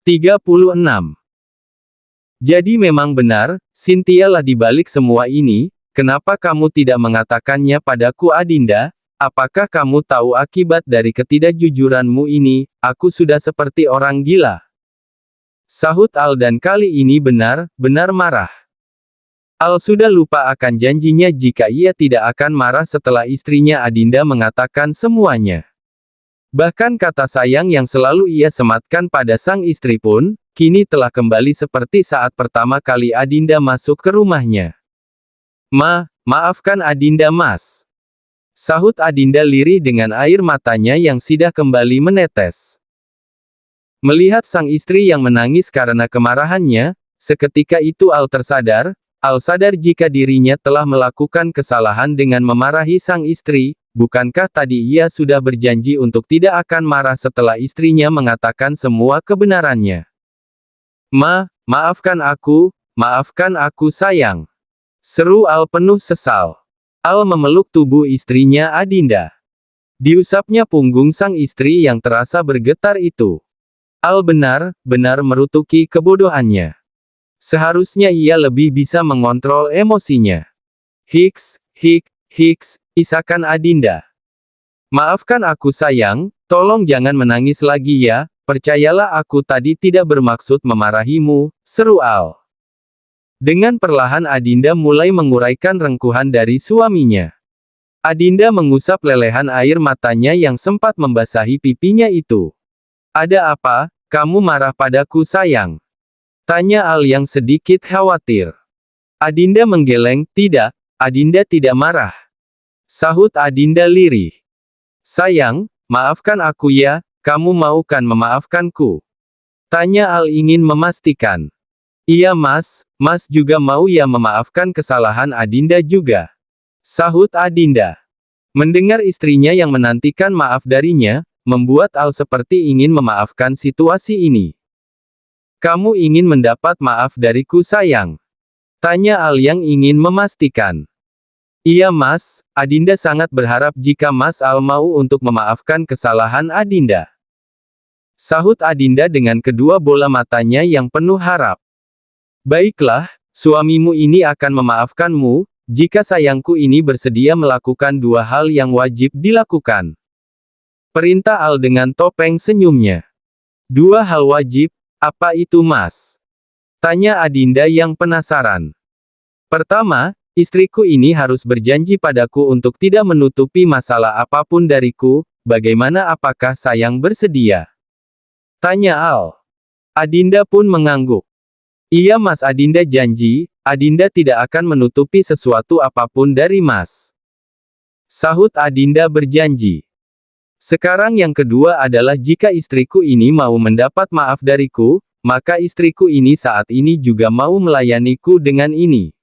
36. Jadi memang benar, Cynthia lah di balik semua ini. Kenapa kamu tidak mengatakannya padaku, Adinda? Apakah kamu tahu akibat dari ketidakjujuranmu ini? Aku sudah seperti orang gila. Sahut Al, dan kali ini benar-benar marah. Al sudah lupa akan janjinya jika ia tidak akan marah setelah istrinya Adinda mengatakan semuanya. Bahkan kata sayang yang selalu ia sematkan pada sang istri pun, kini telah kembali seperti saat pertama kali Adinda masuk ke rumahnya. Maafkan Adinda, Mas. Sahut Adinda lirih dengan air matanya yang sudah kembali menetes. Melihat sang istri yang menangis karena kemarahannya, seketika itu Al tersadar. Al sadar jika dirinya telah melakukan kesalahan dengan memarahi sang istri. Bukankah tadi ia sudah berjanji untuk tidak akan marah setelah istrinya mengatakan semua kebenarannya? Maafkan aku sayang. Seru Al penuh sesal. Al memeluk tubuh istrinya Adinda. Diusapnya punggung sang istri yang terasa bergetar itu. Al benar-benar merutuki kebodohannya. Seharusnya ia lebih bisa mengontrol emosinya. Hiks, isakan Adinda. Maafkan aku sayang, tolong jangan menangis lagi ya, percayalah aku tadi tidak bermaksud memarahimu, seru Al. Dengan perlahan Adinda mulai menguraikan rengkuhan dari suaminya. Adinda mengusap lelehan air matanya yang sempat membasahi pipinya itu. Ada apa, kamu marah padaku sayang? Tanya Al yang sedikit khawatir. Adinda menggeleng, tidak, Adinda tidak marah. Sahut Adinda lirih. Sayang, maafkan aku ya, kamu mau kan memaafkanku? Tanya Al ingin memastikan. Iya Mas juga mau ya memaafkan kesalahan Adinda juga. Sahut Adinda. Mendengar istrinya yang menantikan maaf darinya, membuat Al seperti ingin memaafkan situasi ini. Kamu ingin mendapat maaf dariku sayang? Tanya Al yang ingin memastikan. Iya Mas, Adinda sangat berharap jika Mas Al mau untuk memaafkan kesalahan Adinda. Sahut Adinda dengan kedua bola matanya yang penuh harap. Baiklah, suamimu ini akan memaafkanmu, jika sayangku ini bersedia melakukan dua hal yang wajib dilakukan. Perintah Al dengan topeng senyumnya. Dua hal wajib, apa itu Mas? Tanya Adinda yang penasaran. Pertama, istriku ini harus berjanji padaku untuk tidak menutupi masalah apapun dariku, bagaimana apakah sayang bersedia? Tanya Al. Adinda pun mengangguk. Iya Mas, Adinda janji, Adinda tidak akan menutupi sesuatu apapun dari Mas. Sahut Adinda berjanji. Sekarang yang kedua adalah jika istriku ini mau mendapat maaf dariku, maka istriku ini saat ini juga mau melayaniku dengan ini.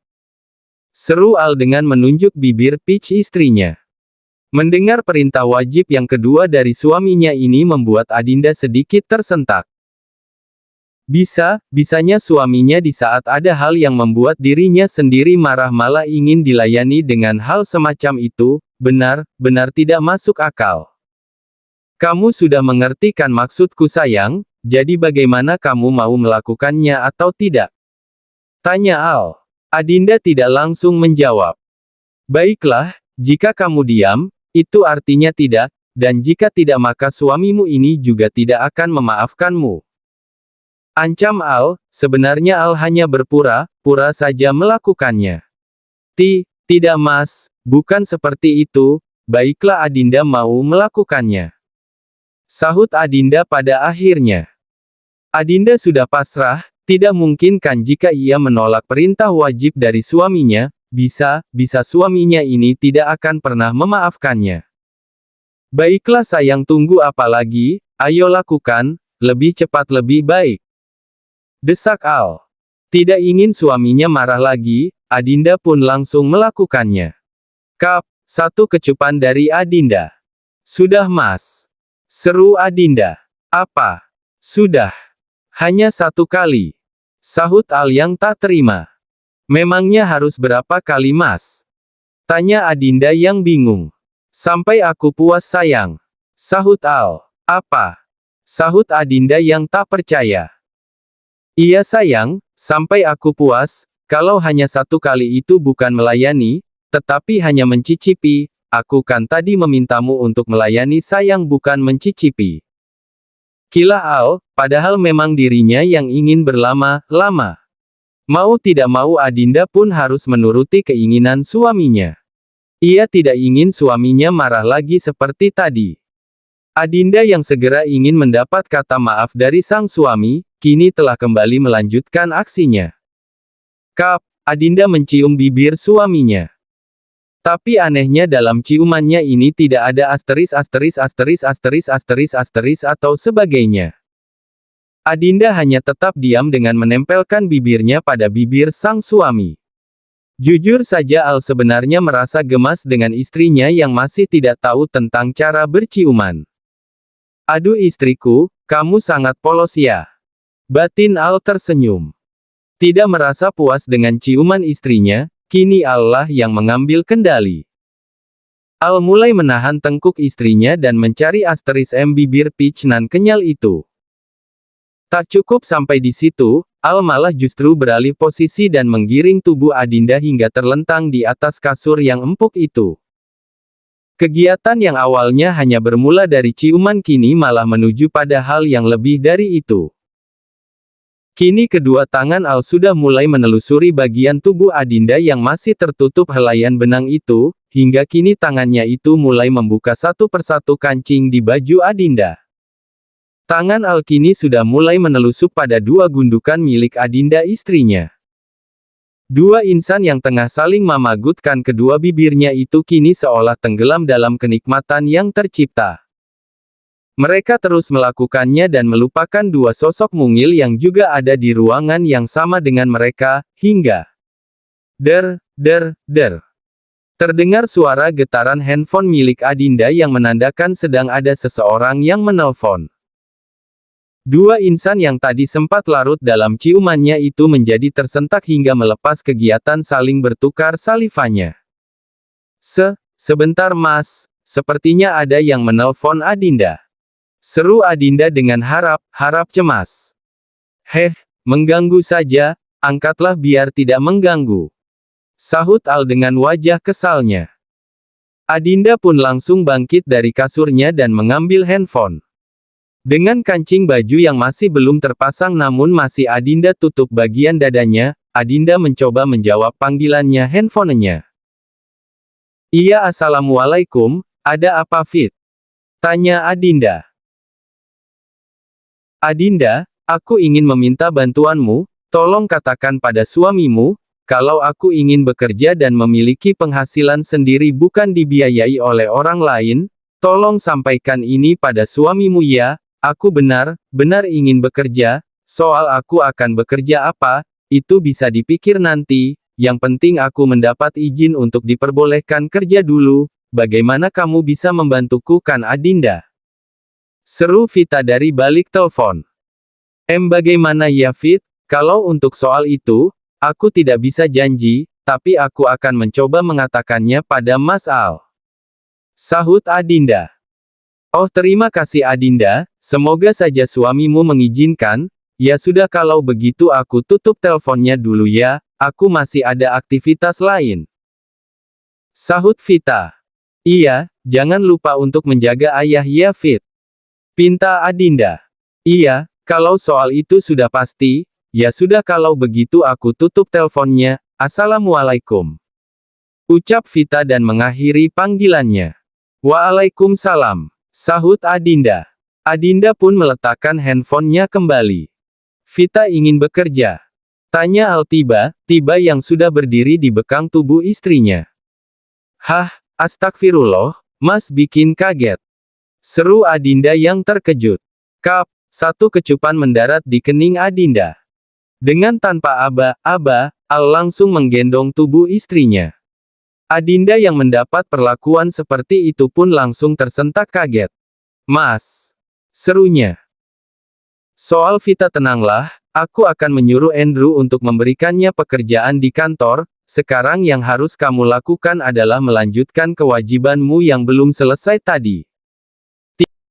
Seru Al dengan menunjuk bibir Peach istrinya. Mendengar perintah wajib yang kedua dari suaminya ini membuat Adinda sedikit tersentak. Bisanya suaminya di saat ada hal yang membuat dirinya sendiri marah malah ingin dilayani dengan hal semacam itu, benar-benar tidak masuk akal. Kamu sudah mengerti kan maksudku sayang, jadi bagaimana kamu mau melakukannya atau tidak? Tanya Al. Adinda tidak langsung menjawab. Baiklah, jika kamu diam, itu artinya tidak, dan jika tidak maka suamimu ini juga tidak akan memaafkanmu. Ancam Al, sebenarnya Al hanya berpura-pura saja melakukannya. Tidak Mas, bukan seperti itu, baiklah Adinda mau melakukannya. Sahut Adinda pada akhirnya. Adinda sudah pasrah, tidak mungkin kan jika ia menolak perintah wajib dari suaminya, bisa suaminya ini tidak akan pernah memaafkannya. Baiklah sayang, tunggu apa lagi, ayo lakukan, lebih cepat lebih baik. Desak Al. Tidak ingin suaminya marah lagi, Adinda pun langsung melakukannya. Satu kecupan dari Adinda. Sudah Mas. Seru Adinda. Apa? Sudah. Hanya satu kali. Sahut Al yang tak terima. Memangnya harus berapa kali Mas? Tanya Adinda yang bingung. Sampai aku puas sayang. Sahut Al. Apa? Sahut Adinda yang tak percaya. Iya sayang, sampai aku puas, kalau hanya satu kali itu bukan melayani, tetapi hanya mencicipi, aku kan tadi memintamu untuk melayani sayang bukan mencicipi. Kilah Al, padahal memang dirinya yang ingin berlama-lama. Mau tidak mau Adinda pun harus menuruti keinginan suaminya. Ia tidak ingin suaminya marah lagi seperti tadi. Adinda yang segera ingin mendapat kata maaf dari sang suami, kini telah kembali melanjutkan aksinya. Kap, Adinda mencium bibir suaminya. Tapi anehnya dalam ciumannya ini tidak ada asteris atau sebagainya. Adinda hanya tetap diam dengan menempelkan bibirnya pada bibir sang suami. Jujur saja Al sebenarnya merasa gemas dengan istrinya yang masih tidak tahu tentang cara berciuman. Aduh istriku, kamu sangat polos ya. Batin Al tersenyum. Tidak merasa puas dengan ciuman istrinya, kini Allah yang mengambil kendali. Al mulai menahan tengkuk istrinya dan mencari bibir peach nan kenyal itu. Tak cukup sampai di situ, Al malah justru beralih posisi dan menggiring tubuh Adinda hingga terlentang di atas kasur yang empuk itu. Kegiatan yang awalnya hanya bermula dari ciuman kini malah menuju pada hal yang lebih dari itu. Kini kedua tangan Al sudah mulai menelusuri bagian tubuh Adinda yang masih tertutup helaian benang itu, hingga kini tangannya itu mulai membuka satu persatu kancing di baju Adinda. Tangan Al kini sudah mulai menelusup pada dua gundukan milik Adinda istrinya. Dua insan yang tengah saling memagutkan kedua bibirnya itu kini seolah tenggelam dalam kenikmatan yang tercipta. Mereka terus melakukannya dan melupakan dua sosok mungil yang juga ada di ruangan yang sama dengan mereka, hingga der. Terdengar suara getaran handphone milik Adinda yang menandakan sedang ada seseorang yang menelpon. Dua insan yang tadi sempat larut dalam ciumannya itu menjadi tersentak hingga melepas kegiatan saling bertukar salivanya. Sebentar mas, sepertinya ada yang menelpon Adinda. Seru Adinda dengan harap cemas. Mengganggu saja, angkatlah biar tidak mengganggu. Sahut Al dengan wajah kesalnya. Adinda pun langsung bangkit dari kasurnya dan mengambil handphone. Dengan kancing baju yang masih belum terpasang namun masih Adinda tutup bagian dadanya, Adinda mencoba menjawab panggilannya handphonenya. Iya assalamualaikum, ada apa Fit? Tanya Adinda. Adinda, aku ingin meminta bantuanmu, tolong katakan pada suamimu, kalau aku ingin bekerja dan memiliki penghasilan sendiri bukan dibiayai oleh orang lain, tolong sampaikan ini pada suamimu ya. Aku benar-benar ingin bekerja, soal aku akan bekerja apa, itu bisa dipikir nanti, yang penting aku mendapat izin untuk diperbolehkan kerja dulu, bagaimana kamu bisa membantuku kan Adinda? Seru Vita dari balik telepon. Bagaimana ya Fit, kalau untuk soal itu, aku tidak bisa janji, tapi aku akan mencoba mengatakannya pada Mas Al. Sahut Adinda. Oh terima kasih Adinda, semoga saja suamimu mengizinkan, ya sudah kalau begitu aku tutup teleponnya dulu ya, aku masih ada aktivitas lain. Sahut Vita. Iya, jangan lupa untuk menjaga ayah ya Fit. Pinta Adinda. Iya, kalau soal itu sudah pasti, ya sudah kalau begitu aku tutup teleponnya, assalamualaikum. Ucap Vita dan mengakhiri panggilannya. Waalaikumsalam. Sahut Adinda. Adinda pun meletakkan handphonenya kembali. Vita ingin bekerja. Tanya Al tiba yang sudah berdiri di bekang tubuh istrinya. Hah, astagfirullah, mas bikin kaget. Seru Adinda yang terkejut. Kap, satu kecupan mendarat di kening Adinda. Dengan tanpa aba, Al langsung menggendong tubuh istrinya. Adinda yang mendapat perlakuan seperti itu pun langsung tersentak kaget. Mas, serunya. Soal Vita tenanglah, aku akan menyuruh Andrew untuk memberikannya pekerjaan di kantor, sekarang yang harus kamu lakukan adalah melanjutkan kewajibanmu yang belum selesai tadi.